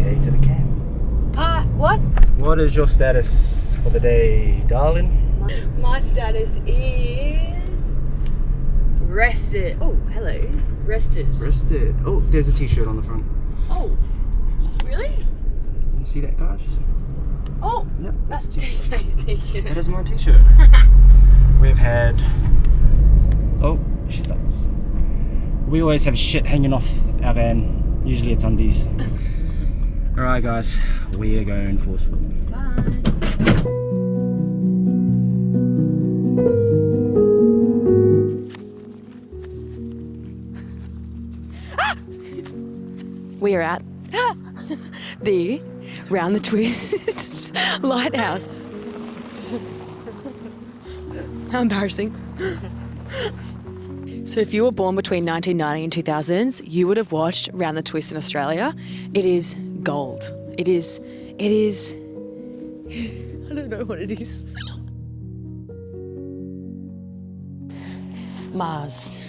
day to the camp. What? What is your status for the day, darling? My status is rested. Oh, hello. Rested. Rested. Oh, there's a t-shirt on the front. Oh, really? Can you see that, guys? Oh, Yep, that's a t-shirt. TK's t-shirt. That is my t-shirt. We've had... Oh, she sucks. We always have shit hanging off our van. Usually it's undies. Alright guys, we are going for a swim. Bye. We are at the Round the Twist Lighthouse. How embarrassing. So if you were born between 1990 and 2000s, you would have watched Round the Twist in Australia. It is gold. It is, I don't know what it is. Mars.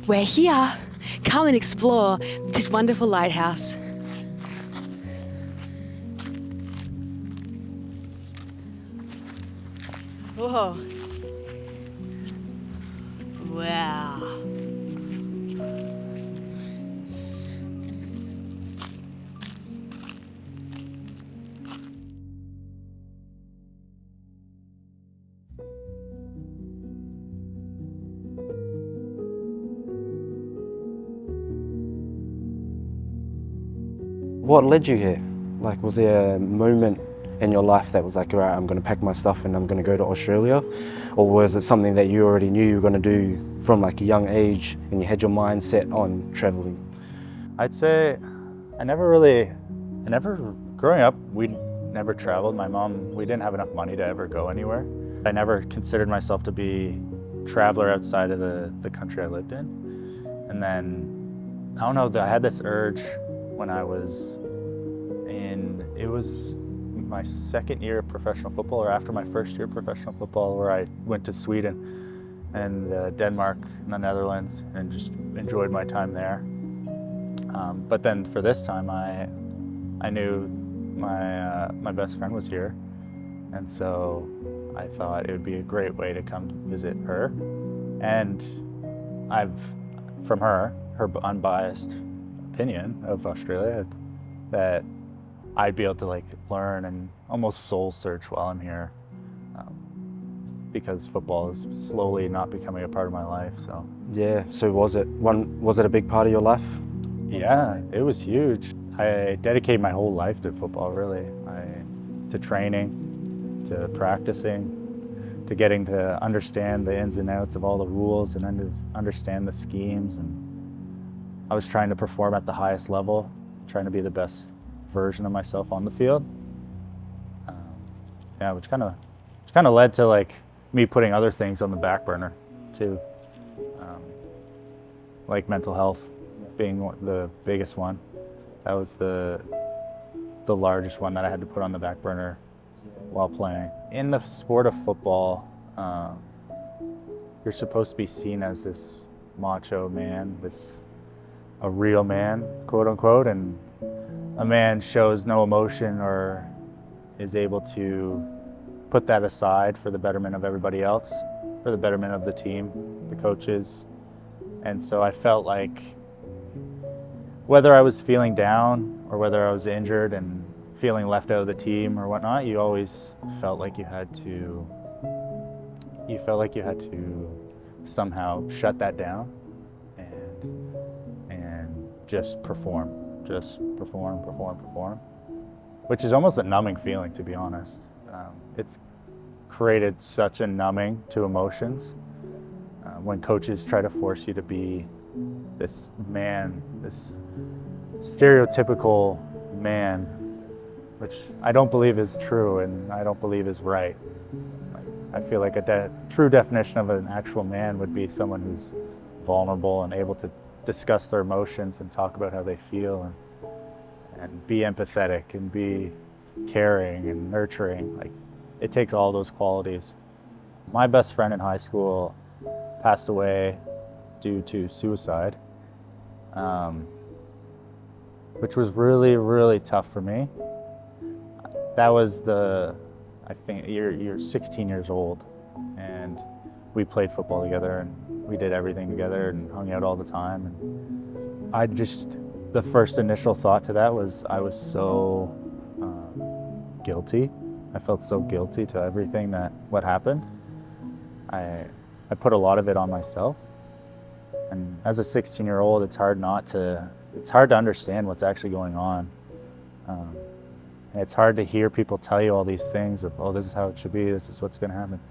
We're here. Come and explore this wonderful lighthouse. Whoa. Wow. What led you here? Like, was there a moment in your life that was like, all right, I'm going to pack my stuff and I'm going to go to Australia? Or was it something that you already knew you were going to do from like a young age and you had your mind set on traveling? I'd say growing up, we never traveled. My mom, we didn't have enough money to ever go anywhere. I never considered myself to be a traveler outside of the country I lived in. And then, I don't know, I had this urge when I was it was my second year of professional football, or after my first year of professional football, where I went to Sweden and Denmark and the Netherlands and just enjoyed my time there. But then for this time, I knew my best friend was here, and so I thought it would be a great way to come visit her. And from her unbiased opinion of Australia, that I'd be able to like learn and almost soul search while I'm here, because football is slowly not becoming a part of my life. So yeah. So was it a big part of your life? Yeah, it was huge. I dedicated my whole life to football, really. To training, to practicing, to getting to understand the ins and outs of all the rules and understand the schemes. And I was trying to perform at the highest level, trying to be the best version of myself on the field. Yeah, which kind of led to like me putting other things on the back burner too, like mental health being the biggest one. That was the largest one that I had to put on the back burner while playing. In the sport of football, you're supposed to be seen as this macho man, a real man, quote unquote, and a man shows no emotion or is able to put that aside for the betterment of everybody else, for the betterment of the team, the coaches. And so I felt like whether I was feeling down or whether I was injured and feeling left out of the team or whatnot, you always felt like you had to somehow shut that down and just perform, which is almost a numbing feeling, to be honest. It's created such a numbing to emotions when coaches try to force you to be this man, this stereotypical man, which I don't believe is true and I don't believe is right. I feel like a true definition of an actual man would be someone who's vulnerable and able to discuss their emotions and talk about how they feel and be empathetic and be caring and nurturing. Like it takes all those qualities. My best friend in high school passed away due to suicide, which was really, really tough for me. That was I think you're 16 years old, and we played football together, and we did everything together and hung out all the time. And the first initial thought to that was I was so guilty. I felt so guilty to everything what happened. I put a lot of it on myself. And as a 16-year-old, it's hard to understand what's actually going on. And it's hard to hear people tell you all these things of, oh, this is how it should be, this is what's going to happen.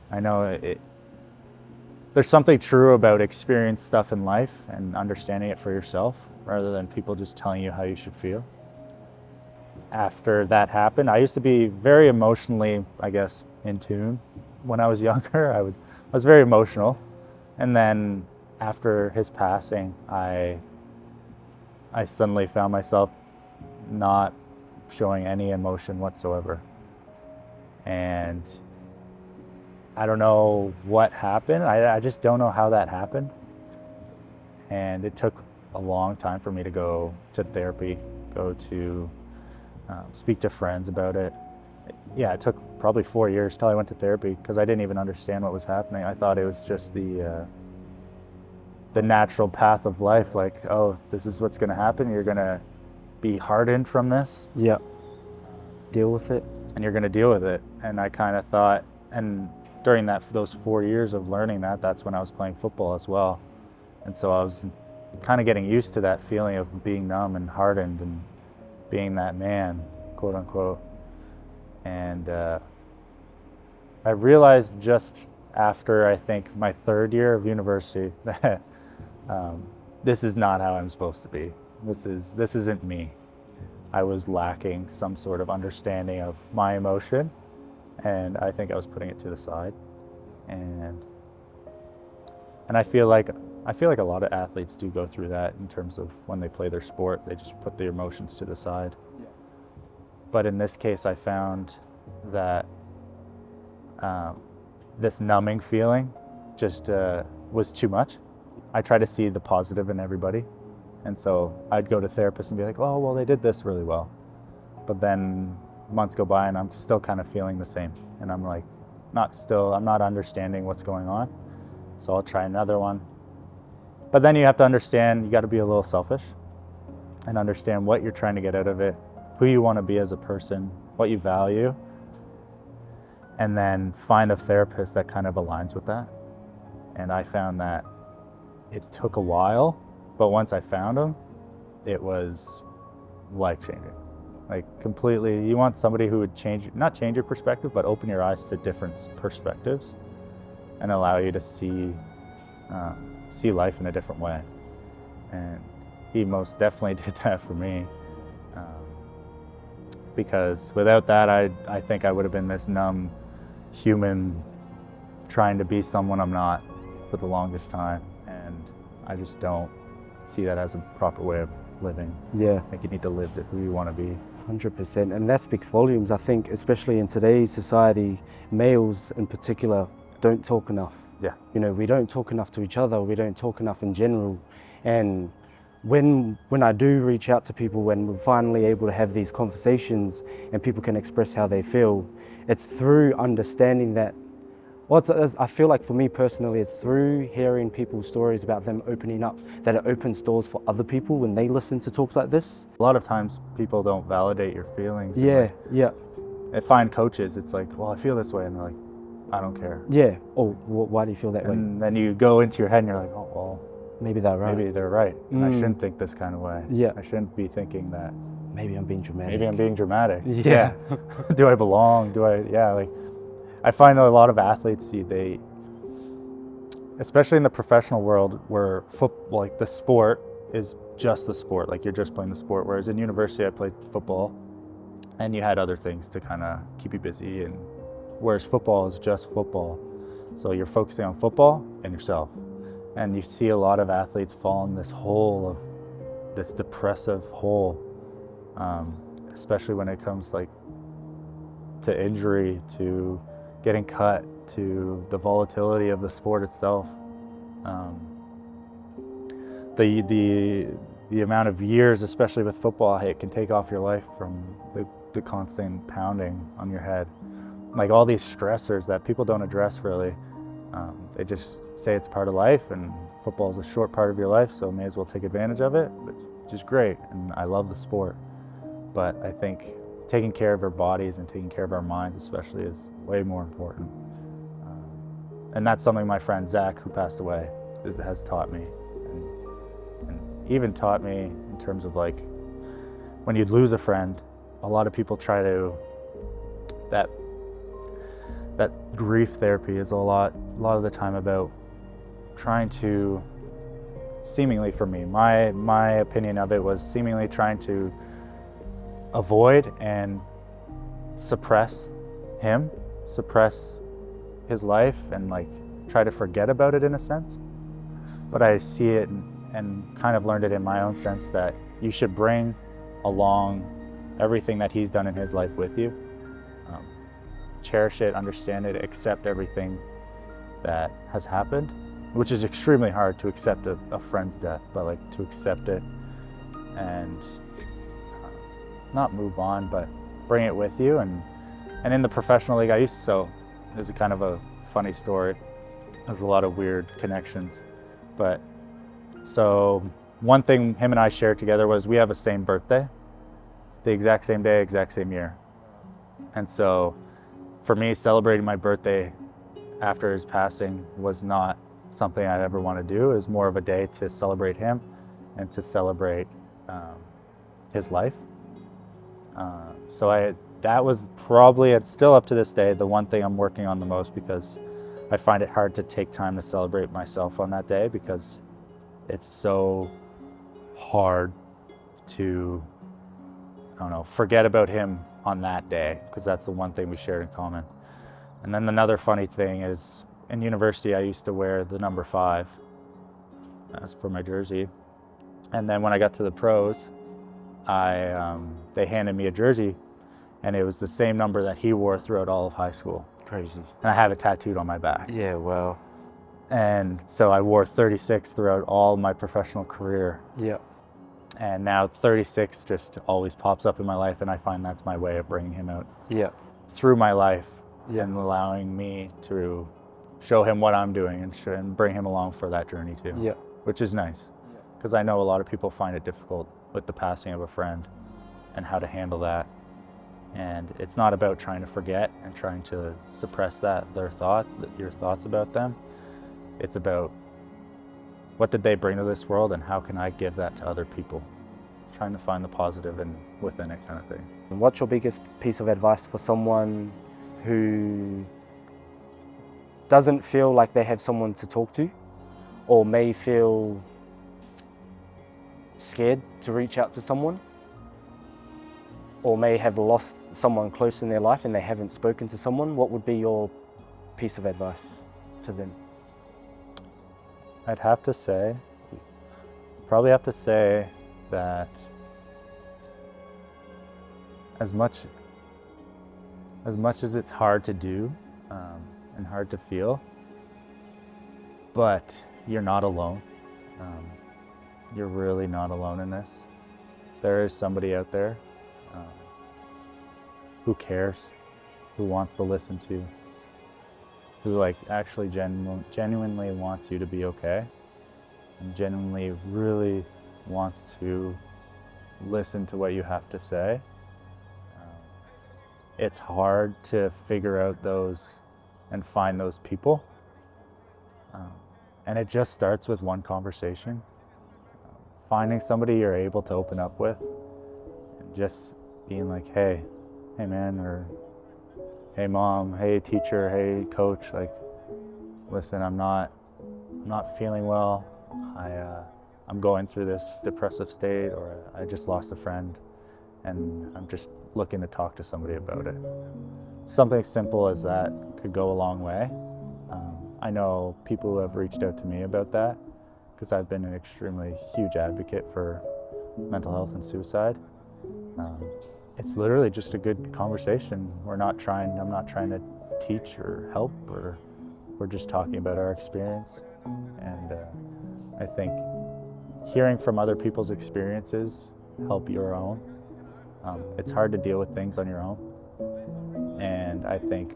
I know there's something true about experienced stuff in life and understanding it for yourself rather than people just telling you how you should feel. After that happened, I used to be very emotionally, I guess, in tune. When I was younger, I was very emotional. And then after his passing, I suddenly found myself not showing any emotion whatsoever. And I don't know what happened. I just don't know how that happened. And it took a long time for me to go to therapy, go to speak to friends about it. Yeah, it took probably 4 years till I went to therapy because I didn't even understand what was happening. I thought it was just the natural path of life, like, oh, this is what's going to happen. You're going to be hardened from this. Yeah. Deal with it. And you're going to deal with it. And I kind of thought, and during those 4 years of learning that's when I was playing football as well. And so I was kind of getting used to that feeling of being numb and hardened and being that man, quote unquote. And I realized just after, I think, my 3rd year of university that this is not how I'm supposed to be. This isn't me. I was lacking some sort of understanding of my emotion, and I think I was putting it to the side. And I feel like a lot of athletes do go through that in terms of when they play their sport, they just put their emotions to the side. Yeah. But in this case, I found that this numbing feeling just was too much. I try to see the positive in everybody. And so I'd go to therapists and be like, oh, well, they did this really well. But then months go by and I'm still kind of feeling the same. And I'm like, I'm not understanding what's going on. So I'll try another one. But then you have to understand, you got to be a little selfish and understand what you're trying to get out of it, who you want to be as a person, what you value, and then find a therapist that kind of aligns with that. And I found that it took a while, but once I found them, it was life-changing. Like completely, you want somebody who would not change your perspective, but open your eyes to different perspectives and allow you to see life in a different way. And he most definitely did that for me. Because without that, I think I would have been this numb human trying to be someone I'm not for the longest time. And I just don't see that as a proper way of living. Yeah. I think you need to live who you want to be. 100%. And that speaks volumes. I think, especially in today's society, males in particular don't talk enough. Yeah. You know, we don't talk enough to each other. We don't talk enough in general. And when I do reach out to people, when we're finally able to have these conversations and people can express how they feel, it's through understanding that, I feel like for me personally, it's through hearing people's stories about them opening up, that it opens doors for other people when they listen to talks like this. A lot of times people don't validate your feelings. Yeah, yeah. I find coaches, it's like, well, I feel this way, and they're like, I don't care. Yeah. Oh, why do you feel that way? And then you go into your head and you're like, oh, well, maybe they're right. Maybe they're right. And I shouldn't think this kind of way. Yeah. I shouldn't be thinking that. Maybe I'm being dramatic. Maybe I'm being dramatic. Yeah. Do I belong? I find a lot of athletes, especially in the professional world where the sport is just the sport, like you're just playing the sport. Whereas in university, I played football and you had other things to kind of keep you busy. And whereas football is just football. So you're focusing on football and yourself. And you see a lot of athletes fall in this hole of this depressive hole, especially when it comes to to injury, to getting cut, to the volatility of the sport itself. The amount of years, especially with football, it can take off your life from the constant pounding on your head. Like all these stressors that people don't address really. They just say it's part of life, and football is a short part of your life, so may as well take advantage of it, which is great, and I love the sport. But I think taking care of our bodies and taking care of our minds especially is way more important. And that's something my friend Zach, who passed away, has taught me. And even taught me in terms of like, when you'd lose a friend, a lot of people try to, that grief therapy is a lot of the time about trying to, seemingly for me, my opinion of it was seemingly trying to avoid and suppress him, suppress his life, and like try to forget about it in a sense. But I see it and kind of learned it in my own sense that you should bring along everything that he's done in his life with you. Cherish it, understand it, accept everything that has happened, which is extremely hard to accept a friend's death, but like to accept it and not move on, but bring it with you. And in the professional league I used to, so there's a kind of a funny story. There's a lot of weird connections, but so one thing him and I shared together was we have the same birthday, the exact same day, exact same year. And so for me, celebrating my birthday after his passing was not something I'd ever want to do. It was more of a day to celebrate him and to celebrate his life. So that was probably, it's still up to this day, the one thing I'm working on the most, because I find it hard to take time to celebrate myself on that day, because it's so hard to, I don't know, forget about him on that day, because that's the one thing we shared in common. And then another funny thing is, in university I used to wear the number 5 as for my jersey. And then when I got to the pros, they handed me a jersey, and it was the same number that he wore throughout all of high school. Crazy. And I have it tattooed on my back. Yeah, well. And so I wore 36 throughout all my professional career. Yeah. And now 36 just always pops up in my life, and I find that's my way of bringing him out. Yeah. Through my life. Yeah. And allowing me to show him what I'm doing and bring him along for that journey too. Yeah. Which is nice, because I know a lot of people find it difficult with the passing of a friend and how to handle that. And it's not about trying to forget and trying to suppress your thoughts about them. It's about what did they bring to this world, and how can I give that to other people? Trying to find the positive within it, kind of thing. What's your biggest piece of advice for someone who doesn't feel like they have someone to talk to, or may feel scared to reach out to someone, or may have lost someone close in their life and they haven't spoken to someone? What would be your piece of advice to them? I'd have to say, that as much as it's hard to do and hard to feel, but you're not alone. You're really not alone in this. There is somebody out there who cares, who wants to listen to, who like actually genuinely wants you to be okay, and genuinely really wants to listen to what you have to say. It's hard to figure out those and find those people. And it just starts with one conversation. Finding somebody you're able to open up with, and just being like, hey man, or hey mom, hey teacher, hey coach, like, listen, I'm not feeling well. I'm going through this depressive state, or I just lost a friend, and I'm just looking to talk to somebody about it. Something simple as that could go a long way. I know people who have reached out to me about that, because I've been an extremely huge advocate for mental health and suicide. it's literally just a good conversation. I'm not trying to teach or help, or we're just talking about our experience. And I think hearing from other people's experiences help your own. It's hard to deal with things on your own. And I think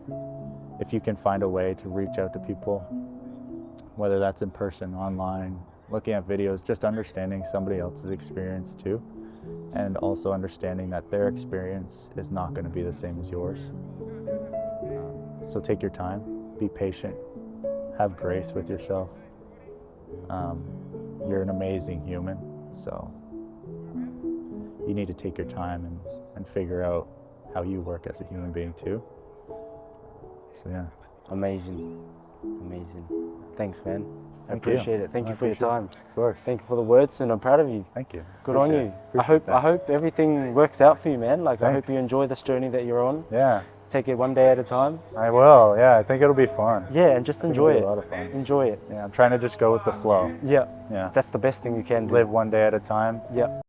if you can find a way to reach out to people, whether that's in person, online, looking at videos, just understanding somebody else's experience too, and also understanding that their experience is not going to be the same as yours. So take your time, be patient, have grace with yourself. You're an amazing human, so you need to take your time and figure out how you work as a human being too. So yeah. Amazing. Amazing. Thanks, man. I Thank you. appreciate it. Thank you for your time. Of course. Thank you for the words, and I'm proud of you. Thank you. Good on you. I hope everything works out for you, man. Like, I hope you enjoy this journey that you're on. Yeah. Take it one day at a time. I will. Yeah, I think it'll be fun. Yeah, and just enjoy it. A lot of fun. Enjoy it. Yeah, I'm trying to just go with the flow. Yeah. Yeah. That's the best thing you can do. Live one day at a time. Yeah.